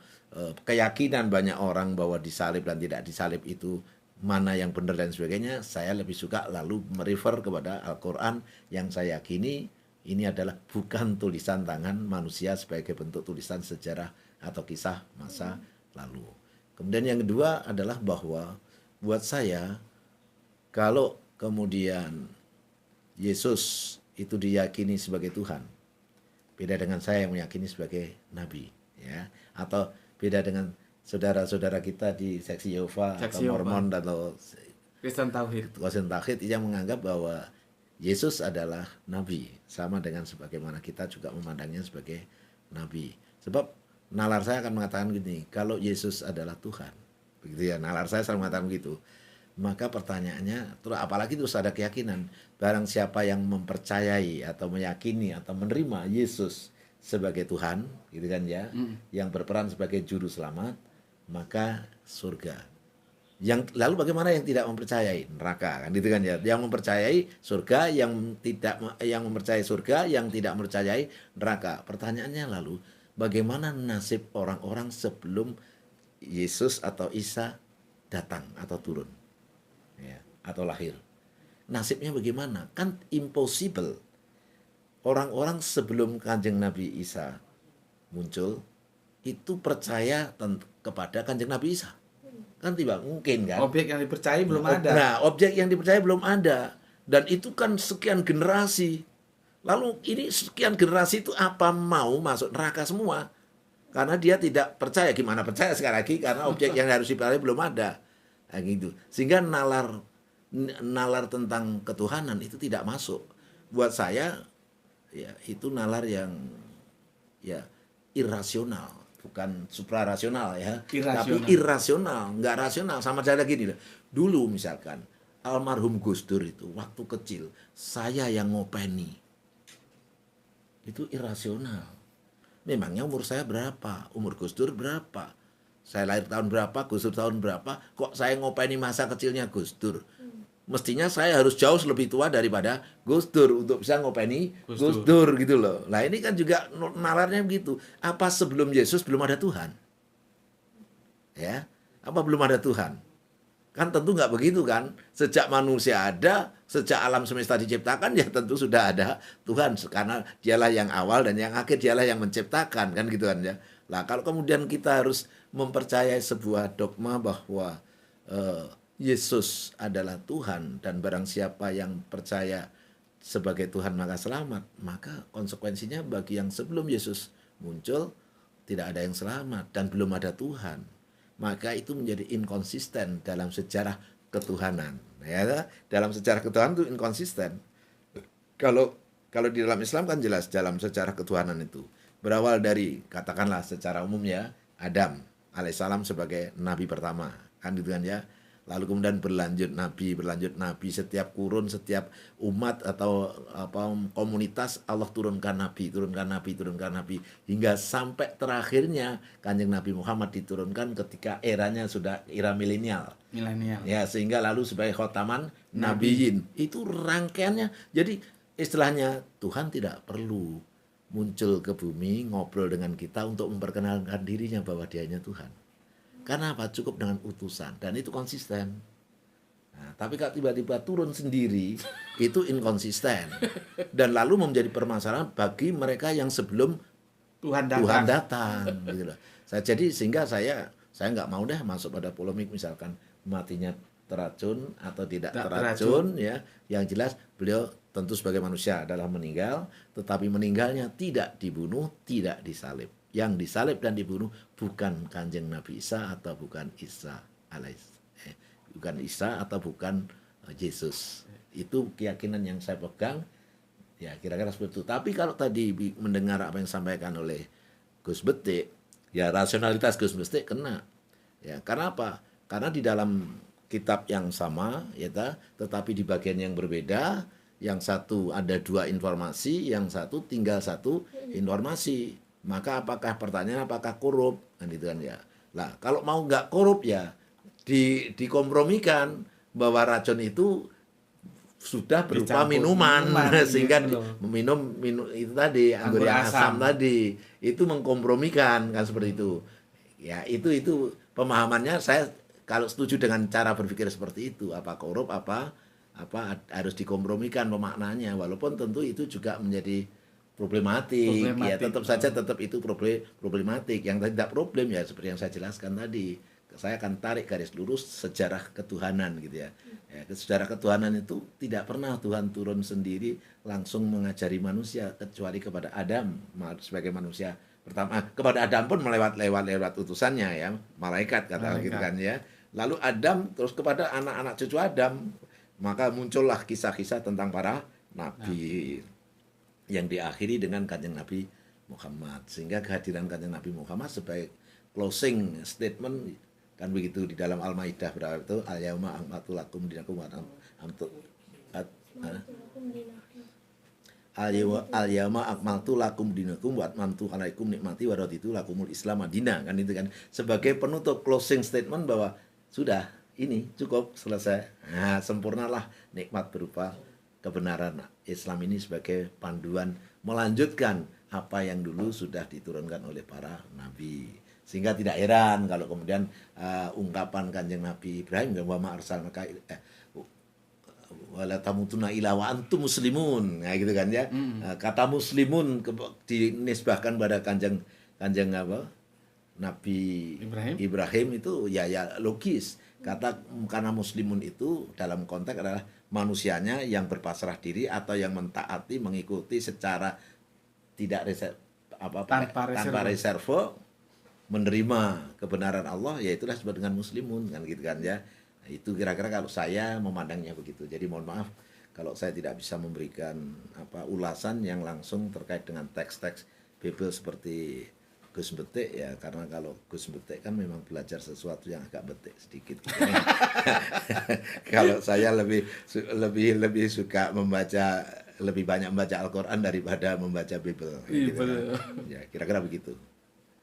keyakinan banyak orang bahwa disalib dan tidak disalib itu mana yang benar dan sebagainya, saya lebih suka lalu merefer kepada Al-Quran yang saya yakini ini adalah bukan tulisan tangan manusia sebagai bentuk tulisan sejarah atau kisah masa lalu. Kemudian yang kedua adalah bahwa buat saya, kalau kemudian Yesus itu diyakini sebagai Tuhan, beda dengan saya yang meyakini sebagai Nabi, ya, atau beda dengan saudara-saudara kita di seksi Yehova atau Mormon atau Kristen Tauhid. Kristen Tauhid yang menganggap bahwa Yesus adalah Nabi, sama dengan sebagaimana kita juga memandangnya sebagai Nabi. Sebab nalar saya akan mengatakan gini, kalau Yesus adalah Tuhan, begitu ya, nalar saya selalu mengatakan begitu. Maka pertanyaannya, terus apalagi terus ada keyakinan, barang siapa yang mempercayai atau meyakini atau menerima Yesus sebagai Tuhan, gitu kan ya, yang berperan sebagai juru selamat, maka surga. Yang lalu bagaimana yang tidak mempercayai? Neraka, kan gitu kan ya. Yang mempercayai surga, yang mempercayai surga, yang tidak mempercayai neraka. Pertanyaannya lalu, bagaimana nasib orang-orang sebelum Yesus atau Isa datang atau turun? Ya, atau lahir. Nasibnya bagaimana? Kan impossible. Orang-orang sebelum Kanjeng Nabi Isa muncul itu percaya kepada Kanjeng Nabi Isa. Kan tidak mungkin kan. Objek yang dipercayai belum ada. Nah, objek yang dipercaya belum ada. Dan itu kan sekian generasi. Lalu ini sekian generasi itu apa mau masuk neraka semua? Karena dia tidak percaya. Gimana percaya sekali lagi? Karena objek yang harus dipercaya belum ada. Nah, gitu. Sehingga nalar tentang ketuhanan itu tidak masuk. Buat saya, ya itu nalar yang ya irasional. Bukan suprarasional ya, tapi irasional, nggak rasional. Sama saya gini, dulu misalkan almarhum Gus Dur itu waktu kecil saya yang ngopeni, itu irasional. Memangnya umur saya berapa, umur Gus Dur berapa, saya lahir tahun berapa, Gus Dur tahun berapa, kok saya ngopeni masa kecilnya Gus Dur? Mestinya saya harus jauh lebih tua daripada Gus Dur untuk bisa ngopeni Gus Dur gitu loh. Nah ini kan juga nalarnya begitu. Apa sebelum Yesus belum ada Tuhan? Ya, apa belum ada Tuhan? Kan tentu nggak begitu kan. Sejak manusia ada, sejak alam semesta diciptakan ya tentu sudah ada Tuhan. Karena dialah yang awal dan yang akhir, dialah yang menciptakan kan gitu kan ya. Nah kalau kemudian kita harus mempercayai sebuah dogma bahwa Yesus adalah Tuhan dan barang siapa yang percaya sebagai Tuhan maka selamat, maka konsekuensinya bagi yang sebelum Yesus muncul tidak ada yang selamat dan belum ada Tuhan, maka itu menjadi inkonsisten dalam sejarah ketuhanan ya. Dalam sejarah ketuhanan itu inkonsisten. Kalau di dalam Islam kan jelas dalam sejarah ketuhanan itu berawal dari katakanlah secara umum ya Adam alaihissalam sebagai nabi pertama kan gitu kan ya. Lalu kemudian berlanjut nabi, setiap kurun, setiap umat atau komunitas Allah turunkan nabi, hingga sampai terakhirnya Kanjeng Nabi Muhammad diturunkan ketika eranya sudah era milenial. Ya, sehingga lalu sebagai khotaman nabiyyin. Itu rangkaiannya. Jadi istilahnya Tuhan tidak perlu muncul ke bumi ngobrol dengan kita untuk memperkenalkan dirinya bahwa dianya Tuhan. Karena apa? Cukup dengan utusan dan itu konsisten. Nah, tapi kalau tiba-tiba turun sendiri itu inkonsisten dan lalu menjadi permasalahan bagi mereka yang sebelum Tuhan datang gitu loh. Sehingga saya nggak mau deh masuk pada polemik misalkan matinya teracun atau tidak teracun ya. Yang jelas beliau tentu sebagai manusia adalah meninggal, tetapi meninggalnya tidak dibunuh, tidak disalib. yang disalib dan dibunuh bukan Kanjeng Nabi Isa atau bukan bukan Isa atau bukan Yesus. Itu keyakinan yang saya pegang. Ya, kira-kira seperti itu. Tapi kalau tadi mendengar apa yang disampaikan oleh Gus Betik, ya rasionalitas Gus Betik kena. Ya, karena apa? Karena di dalam kitab yang sama, ya tetapi di bagian yang berbeda, yang satu ada dua informasi, yang satu tinggal satu informasi. Maka apakah pertanyaan apakah korup? Kan gitu kan ya. Lah, kalau mau nggak korup ya dikompromikan bahwa racun itu sudah berupa Dicampur minuman, sehingga gitu loh. minum itu tadi anggur yang asam tadi itu mengkompromikan kan seperti itu. Ya, itu pemahamannya saya kalau setuju dengan cara berpikir seperti itu, apa korup apa harus dikompromikan pemaknanya, walaupun tentu itu juga menjadi problematik. Ya tetap saja itu problematik. Yang tidak problem ya seperti yang saya jelaskan tadi, saya akan tarik garis lurus sejarah ketuhanan gitu ya. Sejarah ketuhanan itu tidak pernah Tuhan turun sendiri langsung mengajari manusia kecuali kepada Adam sebagai manusia pertama. Kepada Adam pun lewat utusannya ya, malaikat kata gitu kan ya. Lalu Adam terus kepada anak-anak cucu Adam, maka muncullah kisah-kisah tentang para nabi yang diakhiri dengan Kanjeng Nabi Muhammad. Sehingga kehadiran Kanjeng Nabi Muhammad sebagai closing statement kan begitu di dalam Al-Maidah berapa itu al-yauma akmaltu lakum dinakum wa al-yauma akmaltu lakum dinakum wa atmamtu alaikum nikmati wa raditu lakumul Islam madinah kan itu kan sebagai penutup closing statement bahwa sudah ini cukup selesai. Nah, sempurnalah nikmat berupa kebenaran Islam ini sebagai panduan melanjutkan apa yang dulu sudah diturunkan oleh para nabi. Sehingga tidak heran kalau kemudian ungkapan Kanjeng Nabi Ibrahim wa ma arsalnaka wala tamutuna illa wa antum muslimun. Nah, gitu kan ya. Kata muslimun dinisbahkan pada Kanjeng apa? Nabi Ibrahim itu ya logis. Karena muslimun itu dalam konteks adalah manusianya yang berpasrah diri atau yang mentaati mengikuti secara tidak tanpa reserve menerima kebenaran Allah, ya itulah disebut dengan muslimun kan gitu kan ya. Nah, itu kira-kira kalau saya memandangnya begitu. Jadi mohon maaf kalau saya tidak bisa memberikan ulasan yang langsung terkait dengan teks-teks Bible seperti Gus Betik ya, karena kalau Gus Betik kan memang belajar sesuatu yang agak betik sedikit. Kalau saya lebih suka lebih banyak membaca Al-Qur'an daripada membaca Bible. Gitu. Ya, kira-kira begitu.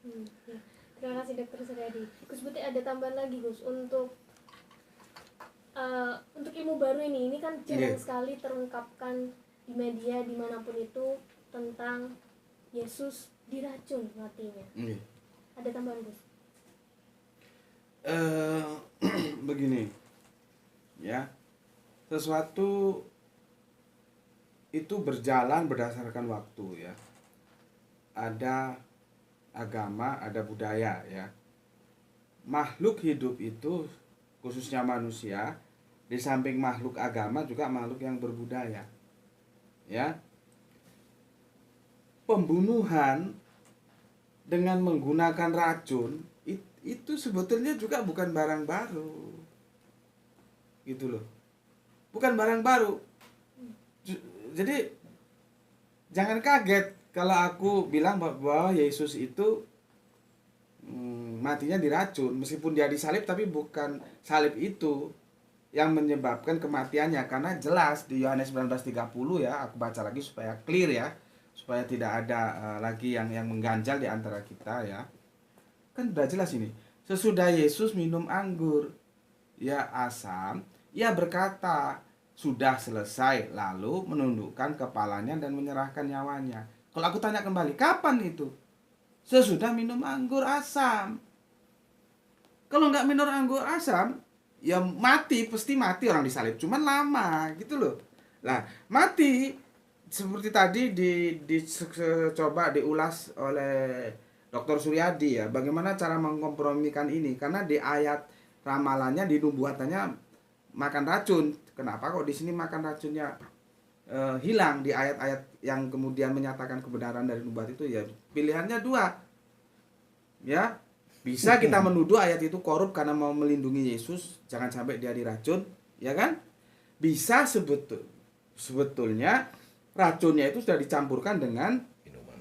Ya. Terima kasih Dr. Suryadi. Gus Betik ada tambahan lagi Gus untuk ilmu baru ini kan jarang sekali terungkapkan di media dimanapun itu tentang Yesus diracun matinya. Ada tambahan Gus? Begini, ya, sesuatu itu berjalan berdasarkan waktu ya. Ada agama, ada budaya ya. Makhluk hidup itu khususnya manusia, di samping makhluk agama juga makhluk yang berbudaya. Ya. Pembunuhan dengan menggunakan racun itu sebetulnya juga bukan barang baru. Gitu loh. Bukan barang baru. Jadi jangan kaget kalau aku bilang bahwa Yesus itu matinya diracun, meskipun dia disalib, tapi bukan salib itu yang menyebabkan kematiannya, karena jelas di Yohanes 19:30 ya, aku baca lagi supaya clear ya, supaya tidak ada lagi yang mengganjal di antara kita ya. Kan udah jelas ini. Sesudah Yesus minum anggur ya asam, ia berkata, "Sudah selesai," lalu menundukkan kepalanya dan menyerahkan nyawanya. Kalau aku tanya kembali, kapan itu? Sesudah minum anggur asam. Kalau nggak minum anggur asam, ya mati, pasti mati orang disalib. Cuman lama gitu loh. Nah, mati seperti tadi coba diulas oleh Dr. Suryadi ya, bagaimana cara mengkompromikan ini. Karena di ayat ramalannya, di nubuatannya makan racun. Kenapa kok di sini makan racunnya hilang di ayat-ayat yang kemudian menyatakan kebenaran dari nubuat itu? Ya pilihannya dua, Ya, bisa kita menuduh ayat itu korup karena mau melindungi Yesus, jangan sampai dia diracun, ya kan? Bisa sebetulnya racunnya itu sudah dicampurkan dengan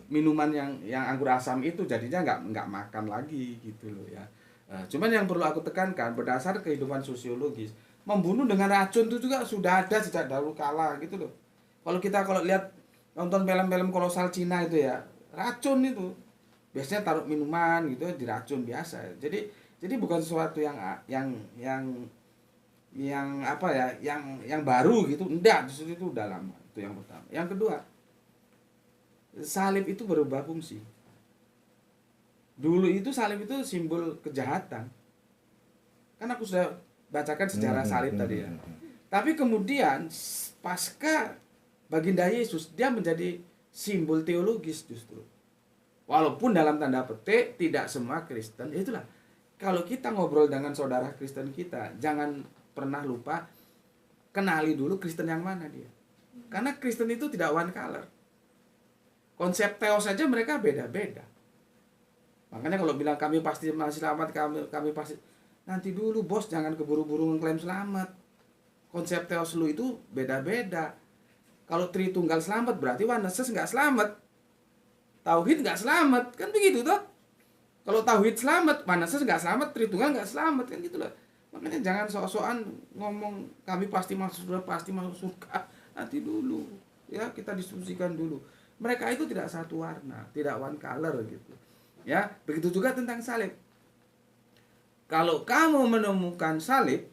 minuman yang anggur asam itu, jadinya nggak makan lagi gitu loh ya. Nah, cuman yang perlu aku tekankan berdasar kehidupan sosiologis, membunuh dengan racun itu juga sudah ada sejak dahulu kala gitu loh. Kalau lihat nonton film-film kolosal Cina itu ya, racun itu biasanya taruh minuman gitu diracun biasa. Jadi bukan sesuatu yang apa ya, yang baru gitu. Enggak, justru itu udah lama. Itu yang pertama. Yang kedua, salib itu berubah fungsi. Dulu itu salib itu simbol kejahatan. Kan aku sudah bacakan sejarah salib tadi ya. Tapi kemudian pasca baginda Yesus, dia menjadi simbol teologis justru. Walaupun dalam tanda petik tidak semua Kristen, ya itulah. Kalau kita ngobrol dengan saudara Kristen kita, jangan pernah lupa kenali dulu Kristen yang mana dia. Karena Kristen itu tidak one color. Konsep teos saja mereka beda-beda. Makanya kalau bilang kami pasti masih selamat, kami pasti, nanti dulu bos, jangan keburu-buru ngeklaim selamat. Konsep teos lu itu beda-beda. Kalau Tritunggal selamat berarti Waneses nggak selamat. Tauhid nggak selamat, kan begitu toh? Kalau Tauhid selamat, Waneses nggak selamat, Tritunggal nggak selamat, kan gitu loh. Makanya jangan sok-sokan ngomong kami pasti masuk surga. Nanti dulu, ya kita diskusikan dulu. Mereka itu tidak satu warna, tidak one color gitu. Ya, begitu juga tentang salib. Kalau kamu menemukan salib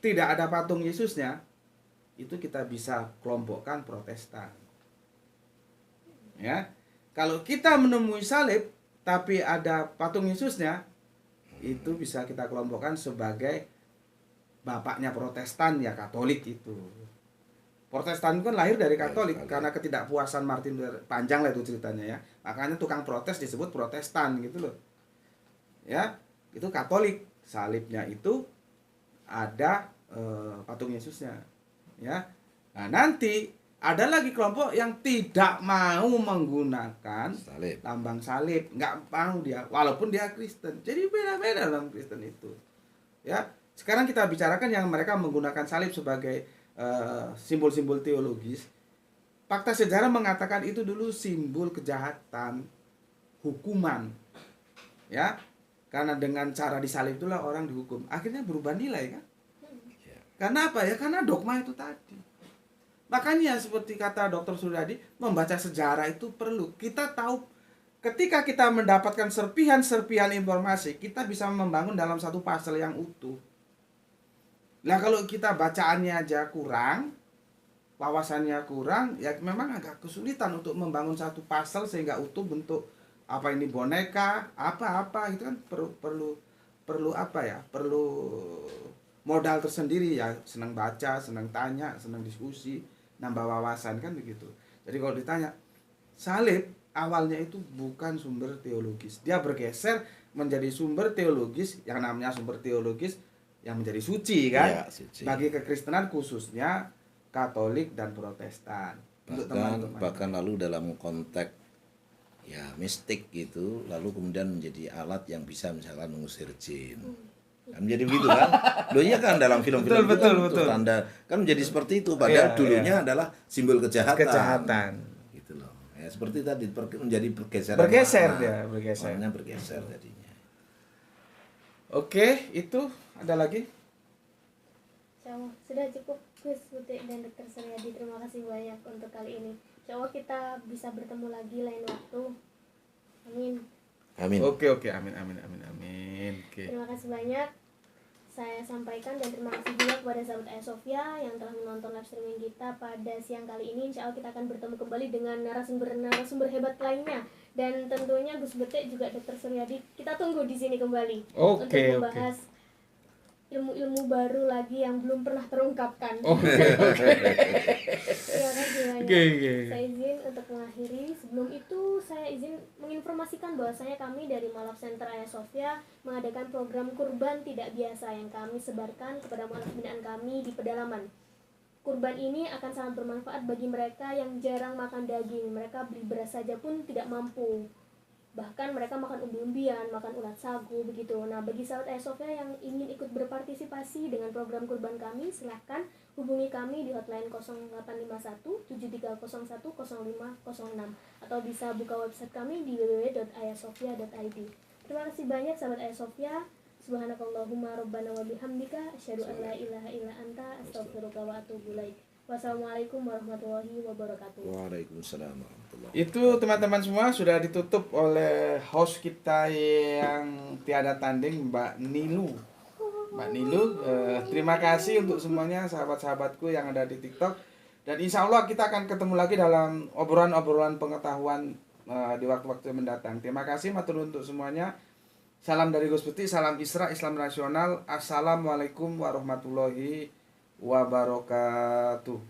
tidak ada patung Yesusnya, itu kita bisa kelompokkan Protestan. Ya. Kalau kita menemui salib tapi ada patung Yesusnya, itu bisa kita kelompokkan sebagai bapaknya Protestan, ya Katolik itu. Protestan itu kan lahir dari Katolik karena ketidakpuasan Martin Luther, panjang lah itu ceritanya ya. Makanya tukang protes disebut Protestan gitu loh. Ya, itu Katolik. Salibnya itu ada patung Yesusnya. Ya. Nah, nanti ada lagi kelompok yang tidak mau menggunakan lambang salib, nggak mau dia, walaupun dia Kristen. Jadi beda-beda dalam Kristen itu. Ya, sekarang kita bicarakan yang mereka menggunakan salib sebagai simbol-simbol teologis. Fakta sejarah mengatakan itu dulu simbol kejahatan, hukuman. Ya, karena dengan cara disalib itulah orang dihukum. Akhirnya berubah nilai kan? Karena apa ya? Karena dogma itu tadi. Makanya seperti kata Dr. Suryadi, membaca sejarah itu perlu. Kita tahu ketika kita mendapatkan serpihan-serpihan informasi, kita bisa membangun dalam satu pasal yang utuh. Nah, kalau kita bacaannya aja kurang, wawasannya kurang, ya memang agak kesulitan untuk membangun satu pasal sehingga utuh bentuk apa ini boneka, apa-apa itu kan perlu apa ya? Perlu modal tersendiri ya, senang baca, senang tanya, senang diskusi, nambah wawasan kan begitu. Jadi kalau ditanya, salib awalnya itu bukan sumber teologis. Dia bergeser menjadi sumber teologis, yang namanya sumber teologis yang menjadi suci kan, ya, suci. Bagi kekristenan khususnya Katolik dan Protestan. Bahkan lalu dalam konteks ya mistik gitu, lalu kemudian menjadi alat yang bisa misalkan mengusir jin. Kan menjadi begitu kan? Loh iya kan dalam film-film betul. Tanda kan menjadi seperti itu, padahal dulunya adalah simbol kejahatan. Gitu loh. Ya seperti tadi menjadi bergeser jadinya. Oke, itu ada lagi? Sudah cukup Gus Butik dan Dr. Suryadi, terima kasih banyak untuk kali ini. Insya Allah kita bisa bertemu lagi lain waktu. Amin. Oke, amin. Oke. Terima kasih banyak. Saya sampaikan dan terima kasih juga kepada sahabat Ayasofya yang telah menonton live streaming kita pada siang kali ini. Insya Allah kita akan bertemu kembali dengan narasumber hebat lainnya. Dan tentunya Gus Butik juga Dr. Suryadi, kita tunggu di sini kembali untuk membahas ilmu-ilmu baru lagi yang belum pernah terungkapkan. Terima kasih banyak. Saya izin untuk mengakhiri. Sebelum itu saya izin menginformasikan bahwasanya kami dari Mualaf Center Ayasofya mengadakan program kurban tidak biasa yang kami sebarkan kepada mualaf binaan kami di pedalaman. Kurban ini akan sangat bermanfaat bagi mereka yang jarang makan daging. Mereka beli beras saja pun tidak mampu. Bahkan mereka makan umbi-umbian, makan ulat sagu begitu. Nah, bagi sahabat Ayasofya yang ingin ikut berpartisipasi dengan program kurban kami, silahkan hubungi kami di hotline 0851 7301 0506 atau bisa buka website kami di www.ayasofya.id. Terima kasih banyak sahabat Ayasofya. Subhanakallahumma rabbana wa bihamdika asyhadu an la ilaha illa anta astaghfiruka wa atubu ilaik. Wassalamualaikum warahmatullahi wabarakatuh. Waalaikumsalam warahmatullahi Itu teman-teman semua sudah ditutup oleh host kita yang tiada tanding, Mbak Nilu. Mbak Nilu, terima kasih untuk semuanya sahabat-sahabatku yang ada di TikTok. Dan insya Allah kita akan ketemu lagi dalam obrolan-obrolan pengetahuan di waktu-waktu mendatang. Terima kasih matur untuk semuanya. Salam dari Gus Putih, salam Isra, Islam Nasional. Assalamualaikum warahmatullahi wabarakatuh.